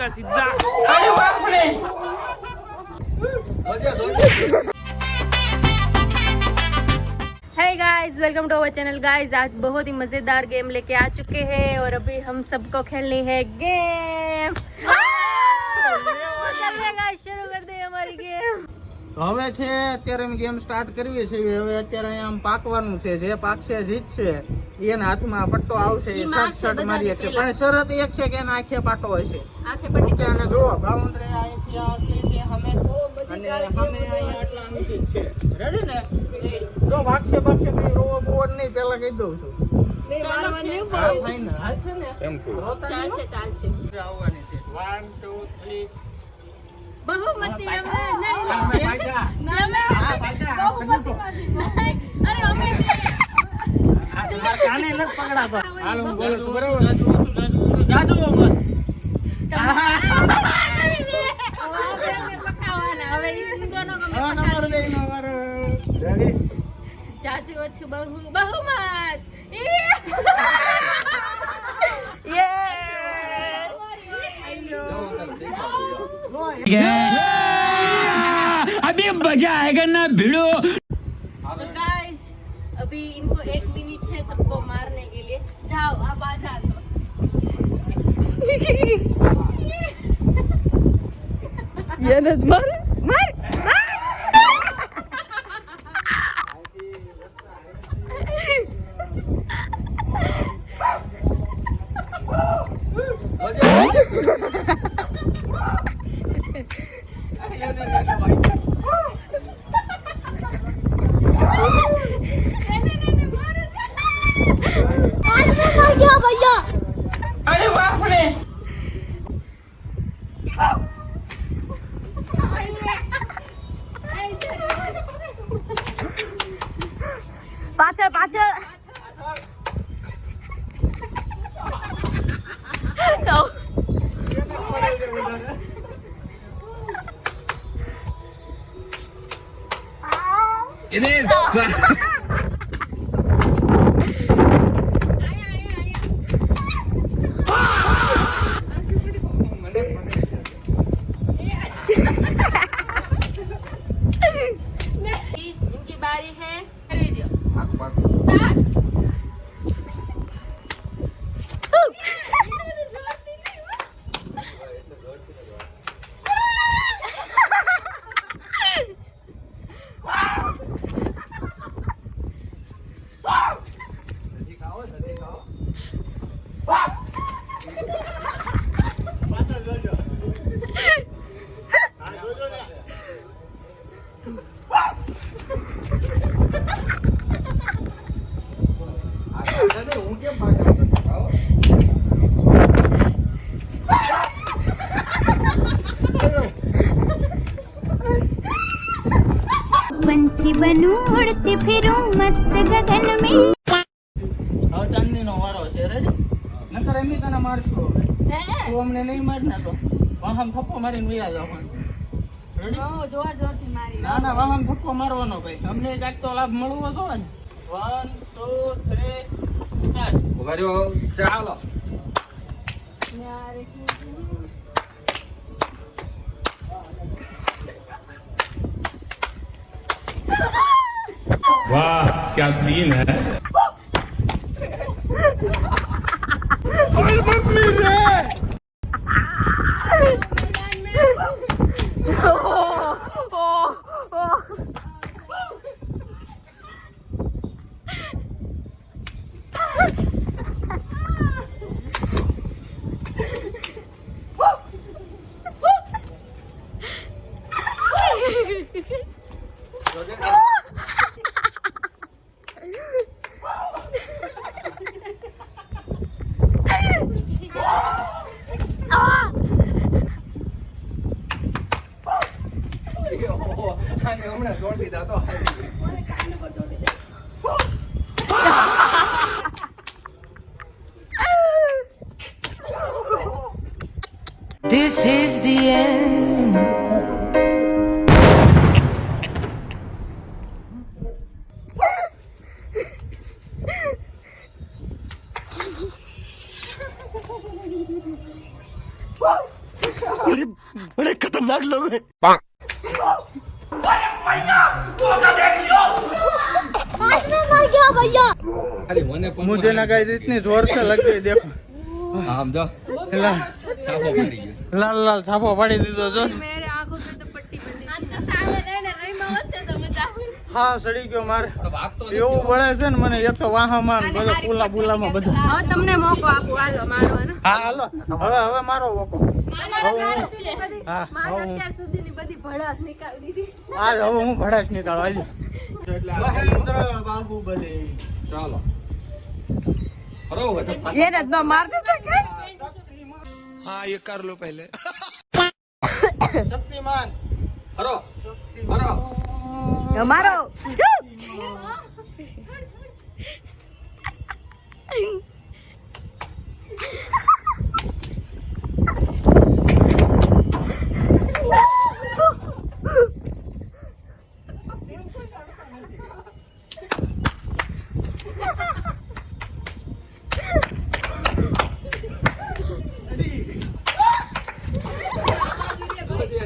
सीधा अरे बाप रे हे guys welcome to our channel guys. आज बहुत ही मजेदार गेम लेके आ चुके हैं और अभी हम सबको खेलनी है गेम। चलिए गाइस शुरू कर दे हमारी गेम। હવે છે અત્યારે અમે ગેમ સ્ટાર્ટ કરવી છે। હવે અત્યારે અહીંયા આમ પાકવાનું છે, જે પાકશે જીતશે, એના હાથમાં પટ્ટો આવશે, એ શર્ટ મારીએ છે, પણ શરત એક છે કે એના આંખે પાટો હશે, આંખે પટ્ટી અને જો બાઉન્ડરી અહીંથી આવતી છે સામે અને સામે અહીંયા આટલા અંકી છે। રેડી ને? જો વાગશે ભાઈ રોવો બોર નહીં, પહેલા કહી દઉં છું નહીં મારવાની ઉપર ફાઈનલ હાલ છે ને એમ ચાલશે આવવાની છે 1 2 3 बहुमती અરે અમે આ તમારા કાને ન પકડાતો। હાલ હું બોલું છું બરાબર, જાજો મત હવે ઈ દોનો ગમે નંબર 2 નંબર રેડી ચાચુ ઓછું બહુમત अभी मजा आएगा ना भिड़ो। तो गाइस अभी इनको 1 मिनट है सबको मारने के लिए। जाओ आप आ जाओ। ये नद मार मार अरे बाप रे पाचल पाचल तो इधर इनकी बारी है। स्टार्ट। पंछी बनूं उड़ती फिरूं मस्त गगन में। હવે ચાંદનીનો વારો છે। રેડી? નકર એમી તને મારશું હવે, તું અમને નહીં માર ના તો વાહમ થપ્પો મારીને વયા જવાનું। રેડી? जोर जोर से मारी। ના ના વાહમ થપ્પો મારવાનો ભાઈ, અમને કાંઈક તો લાભ મળવો જોઈએ ને। 1 2 3 સ્ટાર્ટ। उभा रहो चालो वाह क्या सीन है। હમણાં જોડી દા તો This is the end. बड़े खतरनाक लोग हैं। अरे મને પણ मुझे ना गाइस इतनी जोर से लग गई देखो આમ જો છાપો પડી ગયો लाल लाल छापो पड़ी दीदो जो मेरे आंखों पे तो पट्टी बंधी आज तो साले रहने रही में होते तो मजा हाँ सड़ी गयो मारे ભાગતો એવું બળે છે ને મને એક તો વાહામાં ને બધો પુલા પુલામાં બધું હવે તમને મોકો આપું હાલો મારવાનો હા હાલો હવે મારો વોકો તમારા ગારો છે બધી હા, મારા હવે હું- અત્યાર સુધીની બધી ભડાસ નીકાળી દીધી આજ હવે હું ભડાશ નીકાળવા આવી મહેન્દ્ર બાબુ બધે ચાલો ખરો હવે એને તો માર દીધો કે हाँ ये कर लो पहले। શક્તિમાન ખરો ખરો તમારો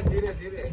ધીરે ધીરે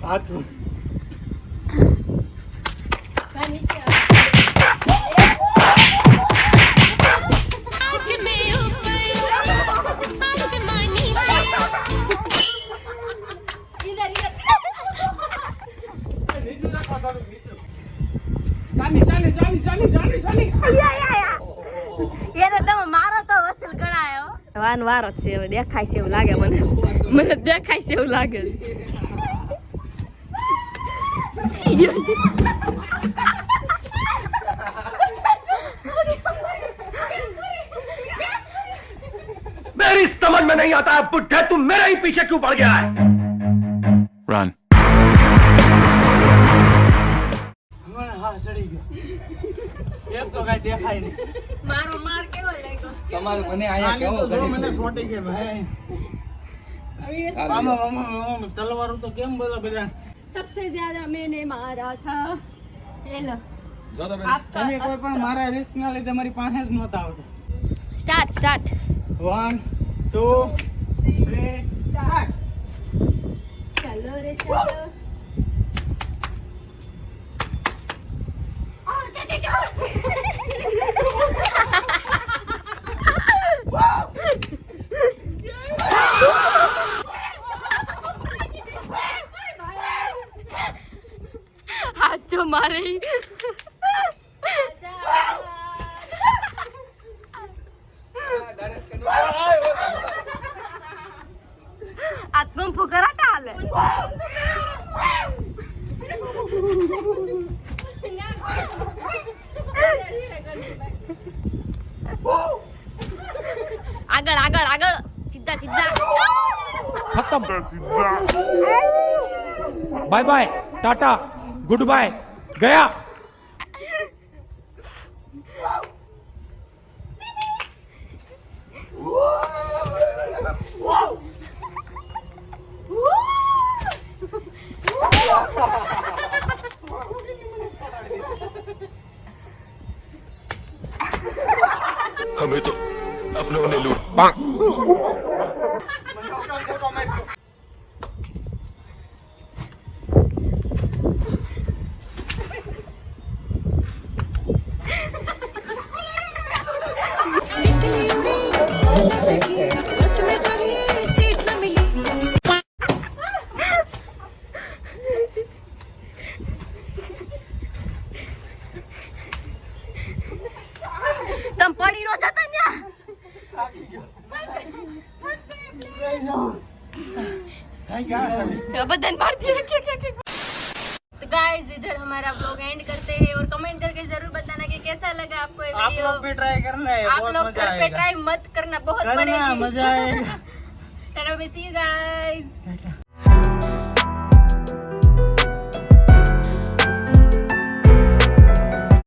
હાથ એને તમે મારો તો વસીલ ગણાયો વાન વારો જ છે હવે દેખાય છે એવું લાગે મને દેખાય છે એવું લાગે मेरी समझ में नहीं आता है बुढ़े तुम मेरे ही पीछे क्यों पड़ गया है। Run. મને હા સડી ગયો એક તો કઈ દેખાય નહીં મારો માર કેવો લાગ્યો તમારે મને અહીંયા આને કેવો તો જો ગણી મને છોટી ગઈ ભાઈ મામા મામા તલવારો તો કેમ બોલો બધા सबसे ज्यादा मैंने मारा था ये लो જો તો आपका તમે કોઈ પણ મારા રિસ્ક ના લીધે મારી પાસે જ નહોતા આવતા स्टार्ट स्टार्ट 1 2 3 સ્ટાર્ટ चलो रे चलो हाथ जो मारे ही आज तुम फुकरा टाल આગળ આગળ આગળ સીધા સીધા खत्म। Bye bye tata goodbye गया। हमें तो अपनों ने लूट તમ પડી નો જતા ન્યા बदन मार दिया क्या। तो गाइस इधर हमारा व्लॉग एंड करते हैं और कमेंट करके जरूर बताना कि कैसा लगा आपको ये आप वीडियो। लोग भी ट्राई करना है, आप बहुत लोग मजा घर पे आएगा। ट्राई मत करना, बहुत करना पड़ेगी। मजा आएगा। चलो मिस यू गाइस।